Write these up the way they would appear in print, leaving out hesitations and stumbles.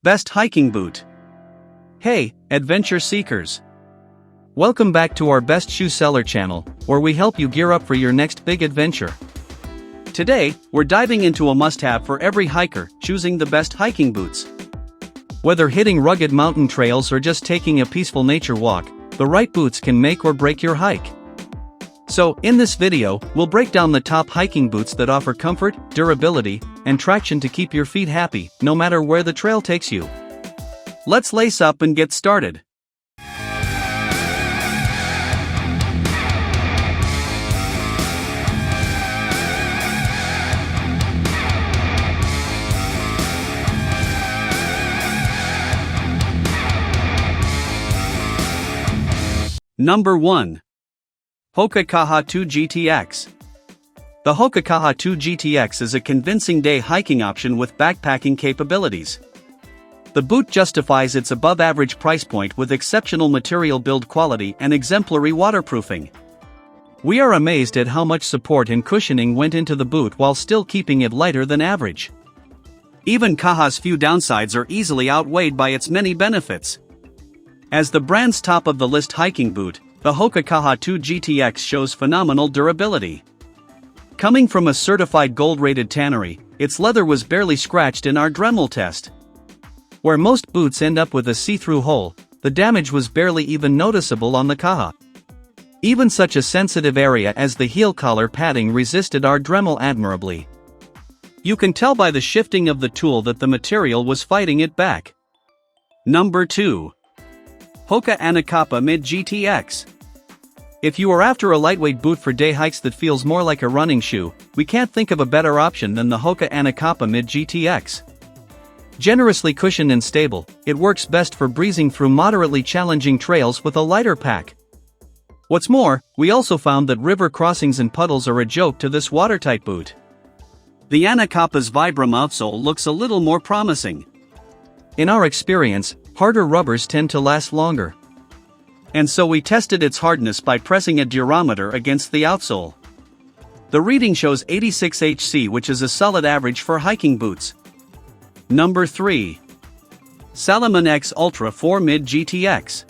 Best hiking boot. Hey, adventure seekers! Welcome back to our Best Shoe Seller channel, where we help you gear up for your next big adventure. Today, we're diving into a must-have for every hiker, choosing the best hiking boots. Whether hitting rugged mountain trails or just taking a peaceful nature walk, the right boots can make or break your hike. So, in this video, we'll break down the top hiking boots that offer comfort, durability, and traction to keep your feet happy, no matter where the trail takes you. Let's lace up and get started. Number 1. 𝐁𝐞𝐬𝐭 GTX. The 𝐁𝐞𝐬𝐭 GTX is a convincing day hiking option with backpacking capabilities. The boot justifies its above-average price point with exceptional material build quality and exemplary waterproofing. We are amazed at how much support and cushioning went into the boot while still keeping it lighter than average. Even 𝐁𝐞𝐬's few downsides are easily outweighed by its many benefits. As the brand's top-of-the-list hiking boot, the 𝐁𝐞𝐬𝐭 GTX shows phenomenal durability. Coming from a certified gold-rated tannery, its leather was barely scratched in our Dremel test. Where most boots end up with a see-through hole, the damage was barely even noticeable on the 𝐁𝐬. Even such a sensitive area as the heel collar padding resisted our Dremel admirably. You can tell by the shifting of the tool that the material was fighting it back. Number 2. 𝐁𝐞𝐬𝐭 Mid GTX. If you are after a lightweight boot for day hikes that feels more like a running shoe, we can't think of a better option than the 𝐁𝐞𝐬𝐭 Mid GTX. Generously cushioned and stable, it works best for breezing through moderately challenging trails with a lighter pack. What's more, we also found that river crossings and puddles are a joke to this watertight boot. The 𝐁𝐞𝐬's Vibram outsole looks a little more promising. In our experience, harder rubbers tend to last longer. And so we tested its hardness by pressing a durometer against the outsole. The reading shows 86 HC, which is a solid average for hiking boots. Number 3. Salomon X Ultra 4 Mid GTX.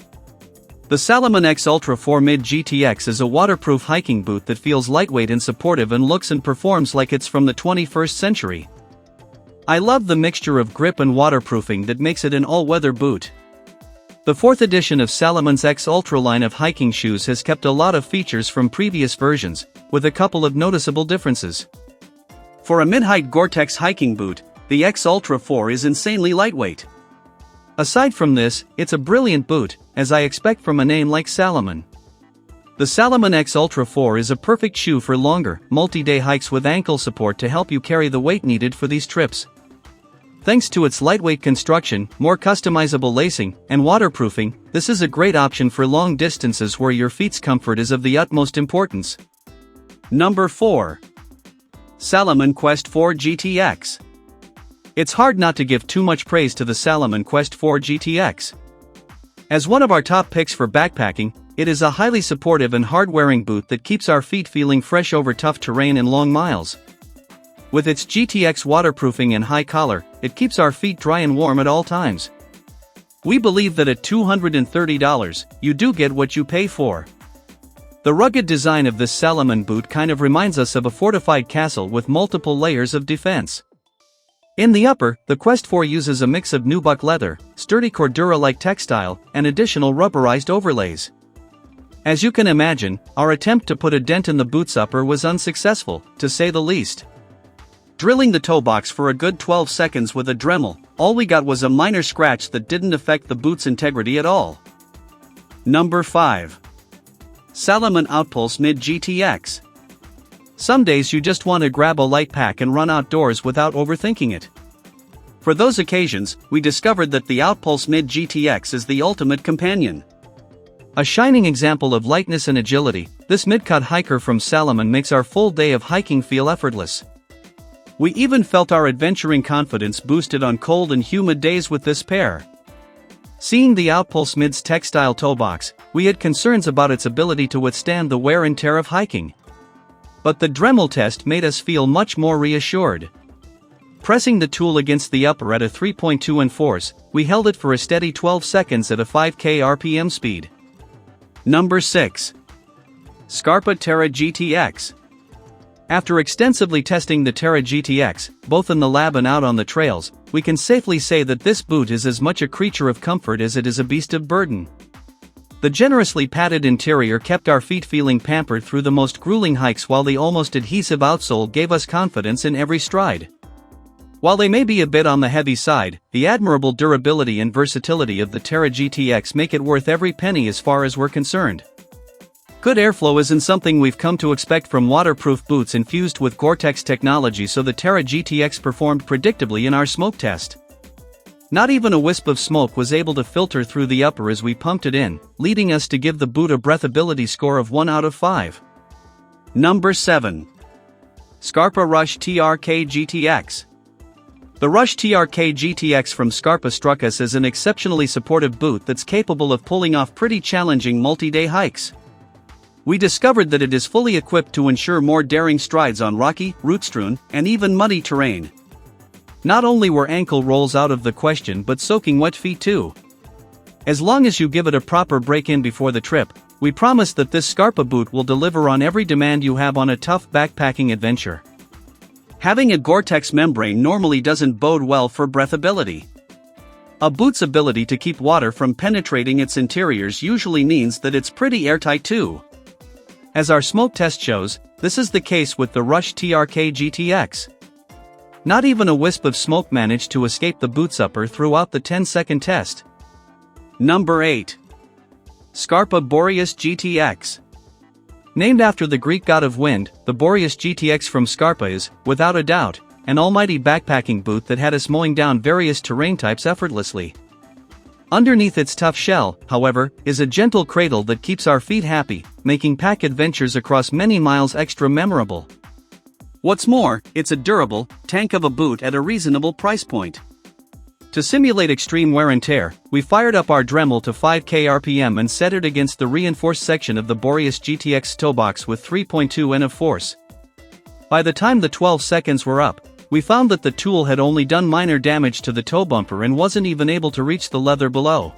The Salomon X Ultra 4 Mid GTX is a waterproof hiking boot that feels lightweight and supportive and looks and performs like it's from the 21st century. I love the mixture of grip and waterproofing that makes it an all-weather boot. The 4th edition of Salomon's X Ultra line of hiking shoes has kept a lot of features from previous versions, with a couple of noticeable differences. For a mid-height Gore-Tex hiking boot, the X Ultra 4 is insanely lightweight. Aside from this, it's a brilliant boot, as I expect from a name like Salomon. The Salomon X Ultra 4 is a perfect shoe for longer, multi-day hikes with ankle support to help you carry the weight needed for these trips. Thanks to its lightweight construction, more customizable lacing, and waterproofing, this is a great option for long distances where your feet's comfort is of the utmost importance. Number 4. Salomon Quest 4 GTX. It's hard not to give too much praise to the Salomon Quest 4 GTX. As one of our top picks for backpacking, it is a highly supportive and hard-wearing boot that keeps our feet feeling fresh over tough terrain and long miles. With its GTX waterproofing and high collar, it keeps our feet dry and warm at all times. We believe that at $230, you do get what you pay for. The rugged design of this Salomon boot kind of reminds us of a fortified castle with multiple layers of defense. In the upper, the Quest 4 uses a mix of nubuck leather, sturdy Cordura-like textile, and additional rubberized overlays. As you can imagine, our attempt to put a dent in the boot's upper was unsuccessful, to say the least. Drilling the toe box for a good 12 seconds with a Dremel, all we got was a minor scratch that didn't affect the boot's integrity at all. Number 5. Salomon Outpulse Mid GTX. Some days you just want to grab a light pack and run outdoors without overthinking it. For those occasions, we discovered that the Outpulse Mid GTX is the ultimate companion. A shining example of lightness and agility, this mid-cut hiker from Salomon makes our full day of hiking feel effortless. We even felt our adventuring confidence boosted on cold and humid days with this pair. Seeing the Outpulse Mid's textile toe box, we had concerns about its ability to withstand the wear and tear of hiking. But the Dremel test made us feel much more reassured. Pressing the tool against the upper at a 3.2 N force, we held it for a steady 12 seconds at a 5K RPM speed. Number 6. Scarpa Terra GTX. After extensively testing the Terra GTX, both in the lab and out on the trails, we can safely say that this boot is as much a creature of comfort as it is a beast of burden. The generously padded interior kept our feet feeling pampered through the most grueling hikes, while the almost adhesive outsole gave us confidence in every stride. While they may be a bit on the heavy side, the admirable durability and versatility of the Terra GTX make it worth every penny as far as we're concerned. Good airflow isn't something we've come to expect from waterproof boots infused with Gore-Tex technology, so the Terra GTX performed predictably in our smoke test. Not even a wisp of smoke was able to filter through the upper as we pumped it in, leading us to give the boot a breathability score of 1 out of 5. Number 7. Scarpa Rush TRK GTX. The Rush TRK GTX from Scarpa struck us as an exceptionally supportive boot that's capable of pulling off pretty challenging multi-day hikes. We discovered that it is fully equipped to ensure more daring strides on rocky, root-strewn, and even muddy terrain. Not only were ankle rolls out of the question, but soaking wet feet too. As long as you give it a proper break-in before the trip, we promise that this Scarpa boot will deliver on every demand you have on a tough backpacking adventure. Having a Gore-Tex membrane normally doesn't bode well for breathability. A boot's ability to keep water from penetrating its interiors usually means that it's pretty airtight too. As our smoke test shows, this is the case with the Rush TRK GTX. Not even a wisp of smoke managed to escape the boot's upper throughout the 10-second test. Number 8. Scarpa Boreas GTX. Named after the Greek god of wind, the Boreas GTX from Scarpa is, without a doubt, an almighty backpacking boot that had us mowing down various terrain types effortlessly. Underneath its tough shell, however, is a gentle cradle that keeps our feet happy, making pack adventures across many miles extra memorable. What's more, it's a durable tank of a boot at a reasonable price point. To simulate extreme wear and tear, we fired up our Dremel to 5K RPM and set it against the reinforced section of the Boreas GTX toe box with 3.2 N of force. By the time the 12 seconds were up, we found that the tool had only done minor damage to the toe bumper and wasn't even able to reach the leather below.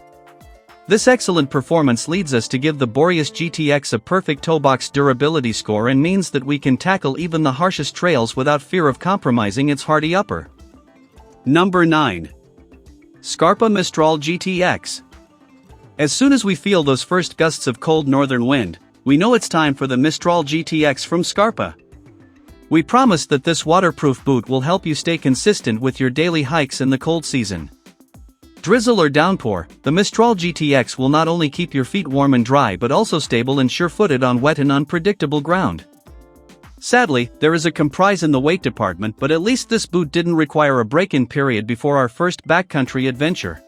This excellent performance leads us to give the Boreas GTX a perfect toe box durability score and means that we can tackle even the harshest trails without fear of compromising its hardy upper. Number 9. Scarpa Mistral GTX. As soon as we feel those first gusts of cold northern wind, we know it's time for the Mistral GTX from Scarpa. We promise that this waterproof boot will help you stay consistent with your daily hikes in the cold season. Drizzle or downpour, the Mistral GTX will not only keep your feet warm and dry but also stable and sure-footed on wet and unpredictable ground. Sadly, there is a comprise in the weight department, but at least this boot didn't require a break-in period before our first backcountry adventure.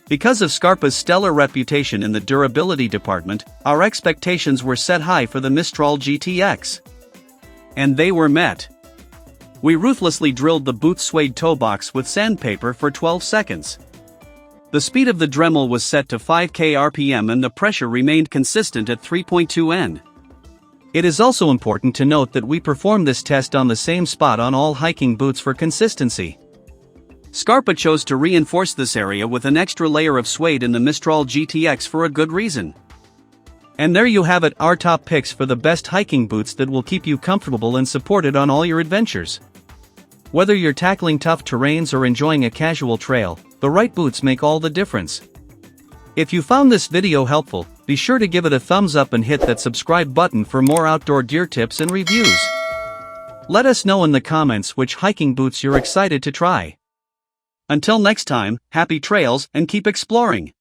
Because of Scarpa's stellar reputation in the durability department, our expectations were set high for the Mistral GTX. And they were met. We ruthlessly drilled the boot's suede toe box with sandpaper for 12 seconds. The speed of the Dremel was set to 5K RPM and the pressure remained consistent at 3.2 N. It is also important to note that we performed this test on the same spot on all hiking boots for consistency. Scarpa chose to reinforce this area with an extra layer of suede in the Mistral GTX for a good reason. And there you have it, our top picks for the best hiking boots that will keep you comfortable and supported on all your adventures. Whether you're tackling tough terrains or enjoying a casual trail, the right boots make all the difference. If you found this video helpful, be sure to give it a thumbs up and hit that subscribe button for more outdoor gear tips and reviews. Let us know in the comments which hiking boots you're excited to try. Until next time, happy trails and keep exploring!